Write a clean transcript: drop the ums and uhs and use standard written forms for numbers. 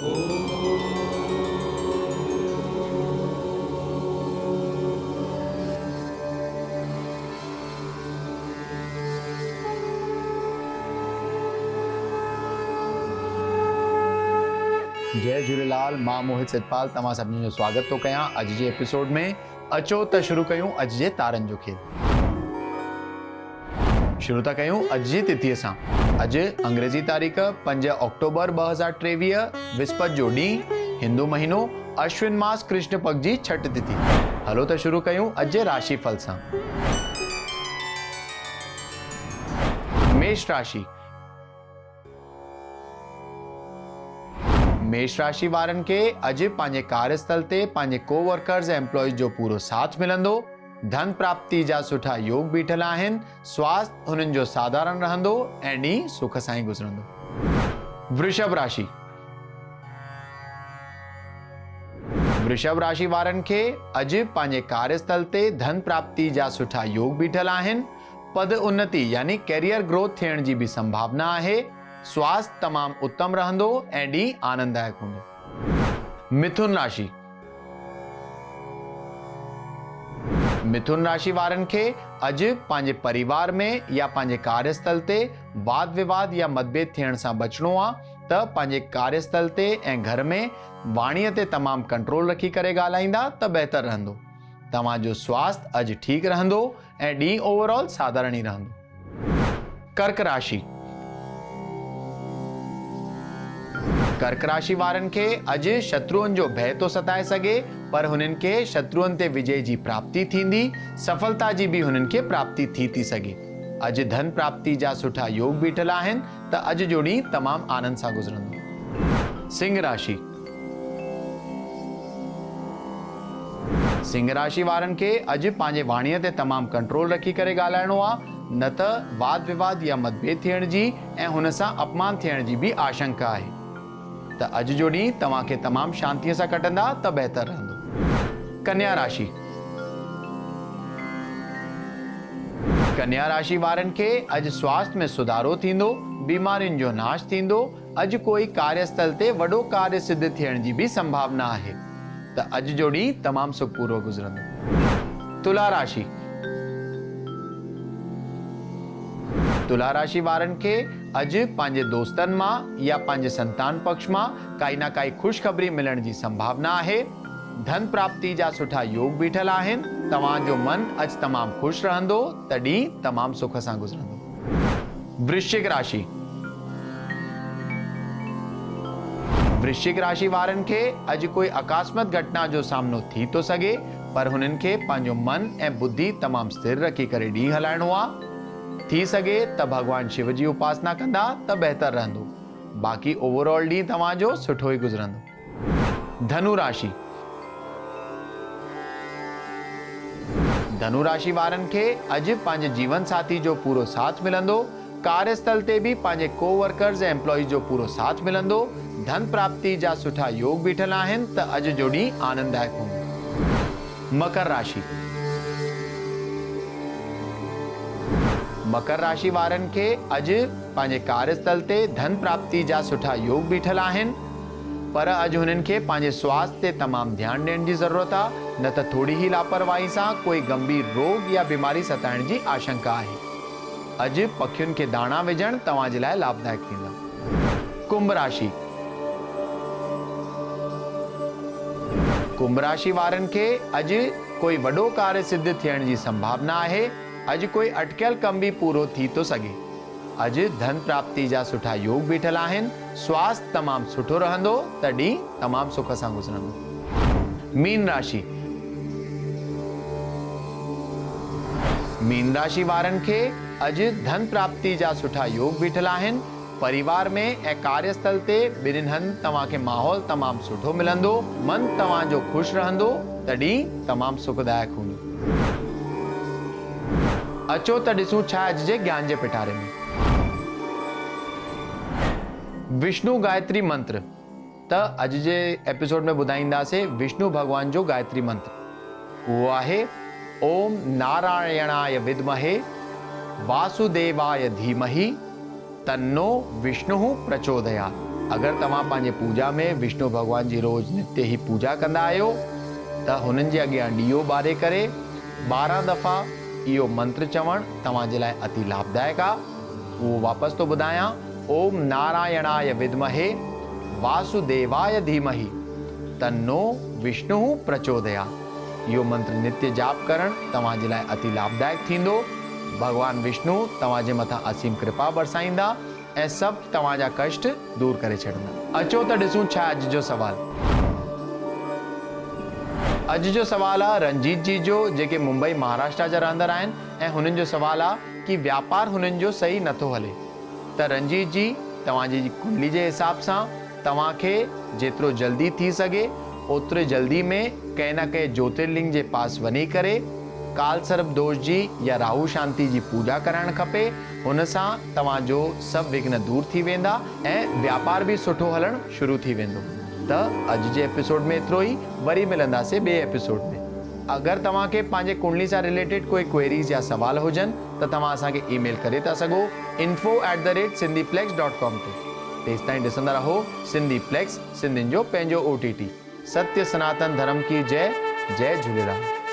जय झूलेलाल, मां मोहित सितपाल तव्हां सभिनी जो स्वागत थो कयां अॼु जे एपिसोड में। अचो त शुरू कयूं अॼु जे तारनि जो खेल। शुरू था कयूं अॼु जी तिथीअ सां। अॼु अंग्रेजी तारीख़ 5 अक्टूबर 2023, विस्पति जो ॾींहुं, हिंदू महीनो अश्विन मास कृष्ण पक्ष जी छठ तिथि। हलो त शुरू कयूं अॼु जे राशि फल सां। मेष राशि। मेष राशि वारनि खे अॼु पंहिंजे कार्यस्थल ते पंहिंजे कोवर्कर्स ऐं एम्प्लॉइज जो पूरो साथ मिलंदो। धन प्राप्ति जा सुठा योग बीठल आहिनि। स्वास्थ्य हुननि जो साधारण रहंदो ऐं ॾींहुं सुख सां ई गुज़रंदो। वृषभ राशि। वृषभ राशि वारनि खे अॼु पंहिंजे कार्यस्थल ते धन प्राप्ति जा सुठा योग बीठल आहिनि। पद उन्नति यानी कैरियर ग्रोथ थियण जी भी संभावना आहे। स्वास्थ्य तमाम उत्तम रहंदो ऐं ॾींहुं आनंददायक हूंदो। मिथुन राशि। मिथुन राशि वारनि खे अॼु पंहिंजे परिवार में या पंहिंजे कार्यस्थल ते वाद विवाद या मतभेद थियण सां बचणो आहे त पंहिंजे कार्यस्थल ते ऐं घर में वाणीअ ते तमाम कंट्रोल रखी करे ॻाल्हाईंदा त बहितर रहंदो। तव्हांजो स्वास्थ्य अॼु ठीकु रहंदो ऐं ॾींहुं ओवरऑल साधारण ई रहंदो। कर्क राशि। कर्क राशि वारनि खे अॼु शत्रुअनि जो भय तो सताए सघे, पर हुननि खे शत्रुअनि ते विजय जी प्राप्ति थींदी। सफलता जी भी हुननि खे प्राप्ति थी सघे। अॼु धन प्राप्ति जा सुठा योग बीठल आहिनि त अॼु जो ॾींहुं तमाम आनंद सां गुज़रंदो। सिंह राशि। सिंह राशि वारनि खे अॼु पंहिंजे वाणीअ ते तमाम कंट्रोल रखी करे ॻाल्हाइणो आहे, न त वाद विवाद या मतभेद थियण जी ऐं हुन सां अपमान थियण जी भी आशंका आहे। त अॼु जो ॾींहुं तव्हांखे तमाम शांतीअ सां कटंदा त बहितर रहंदो। कन्या राशि। कन्या राशि वारनि खे अॼु स्वास्थ्य में सुधारो थींदो, बीमारियुनि जो नाश थींदो। अॼु कोई कार्यस्थल ते वॾो कार्य सिद्ध थियण जी भी संभावना आहे। त अॼु जो ॾींहुं तमाम सुखपूर्वक गुज़रंदो। तुला राशि। तुला राशि वारनि खे अॼु पंहिंजे दोस्तनि मां या पंहिंजे संतान पक्ष मां काई ना काई ख़ुशख़बरी मिलण जी संभावना आहे। धन प्राप्ति जा सुठा योग बीठल आहिनि। तव्हांजो मन अॼु तमाम ख़ुशि रहंदो त ॾींहुं तमाम सुख सां गुज़रंदो। वृश्चिक राशि। वृश्चिक राशि वारनि खे अॼु कोई अकस्मात घटना जो सामनो थी तो सघे, पर हुननि खे पंहिंजो मन ऐं बुद्धि तमाम स्थिर रखी करे ॾींहुं हलाइणो आहे। थी सघे त भगवान शिव जी उपासना कंदा त बहितर रहंदो। बाक़ी ओवरऑल ॾींहुं तव्हांजो सुठो ई गुज़रंदो। धनु राशि। धनु राशि वारनि खे अॼु पंहिंजे जीवन साथी जो पूरो साथ मिलंदो। कार्यस्थल ते भी पंहिंजे कोवर्कर्स ऐं एम्प्लॉइज जो पूरो साथ मिलंदो। धन प्राप्ति जा सुठा योग बीठल आहिनि त अॼु जो ॾींहुं आनंददायक हूंदो। मकर राशि। मकर राशि वारनि खे अॼु पंहिंजे कार्यस्थल ते धन प्राप्ति जा सुठा योग बीठल आहिनि, पर अॼु हुननि खे पंहिंजे स्वास्थ्य ते तमाम ध्यानु ॾियण जी ज़रूरत आहे, न त थोड़ी ही लापरवाही सां कोई गंभीर रोग या बीमारी सताइण जी आशंका आहे। अॼु पखियुनि खे दाणा विझण तव्हांजे लाइ लाभदायक थींदा। कुंभ राशि। कुंभ राशि वारनि खे अॼु कोई वॾो कार्य सिद्ध थियण जी संभावना आहे। अॼु कोई अटकियल कम भी पूरो थी तो सघे। अॼु धन प्राप्ति जा सुठा योग बीठल आहिनि। स्वास्थ्य तमाम सुठो रहंदो त ॾींहुं तमाम सुख सां गुज़रंदो। मीन राशि। मीन राशि वारनि खे अॼु धन प्राप्ति जा सुठा योग बीठल आहिनि। परिवार में ऐं कार्यस्थल ते ॿिन्हिनि हंधि तव्हांखे माहौल तमाम सुठो मिलंदो। मन तव्हांजो ख़ुशि रहंदो त ॾींहुं तमाम सुखदायक हूंदो। अचो त ॾिसूं छा अॼु जे ज्ञान जे पिटारे में। विष्णु गायत्री मंत्र। त अॼु जे एपिसोड में ॿुधाईंदासीं विष्णु भगवान जो गायत्री मंत्र। उहो आहे ओम नारायणाय विद्महे वासुदेवाय धीमहि तन्नो विष्णु प्रचोदयात्। अगरि तव्हां पंहिंजे पूजा में विष्णु भॻवान जी रोज़ नित्य ई पूजा कंदा आहियो त हुननि जे अॻियां ॾीओ ॿारे करे 12 दफ़ा इहो मंत्र चवणु तव्हांजे लाइ अति लाभदायक आहे। उहो वापसि थो ॿुधायां, ओम नारायणाय विद्महे वासुदेवाय धीमहि तन्नो विष्णु प्रचोदयात्। इहो मंत्र नित्य जाप करणु तव्हांजे लाइ अति लाभदायक थींदो। भगवान विष्णु तव्हांजे मथां असीम कृपा बरसाईंदा ऐं सभु तव्हांजा कष्ट दूर करे छॾींदा। अचो त ॾिसूं छा अॼु जो सवाल। अॼु जो सवाल आहे रंजीत जी जो, जेके मुंबई महाराष्ट्र जा रहंदड़ आहिनि ऐं हुननि जो सवाल आहे कि वापार हुननि जो सही नथो हले। त रंजीत जी, तव्हांजी कुंडली जे हिसाब सां तव्हांखे जेतिरो जल्दी थी सघे ओतिरे जल्दी में कंहिं न कंहिं ज्योतिर्लिंग जे पास वञी करे काल सर्प दोष जी या राहु शांति जी पूजा कराइणु खपे। हुन सां तव्हांजो सभु विघ्न दूर थी वेंदा ऐं व्यापार बि सुठो हलणु शुरू थी वेंदो। त अॼु जे एपिसोड में एतिरो ई, वरी मिलंदासीं ॿिए एपिसोड में। अगरि तव्हांखे पंहिंजे कुंडली सां रिलेटेड कोई क्वेरीज़ या सवाल हुजनि त तव्हां असांखे ईमेल करे था सघो info@sindhiplex.com ते। तेसिताईं ॾिसंदा रहो सिंधीप्लेक्स, सिंधियुनि जो पंहिंजो OTT। सत्य सनातन धर्म की जय। जय झूलेलाल।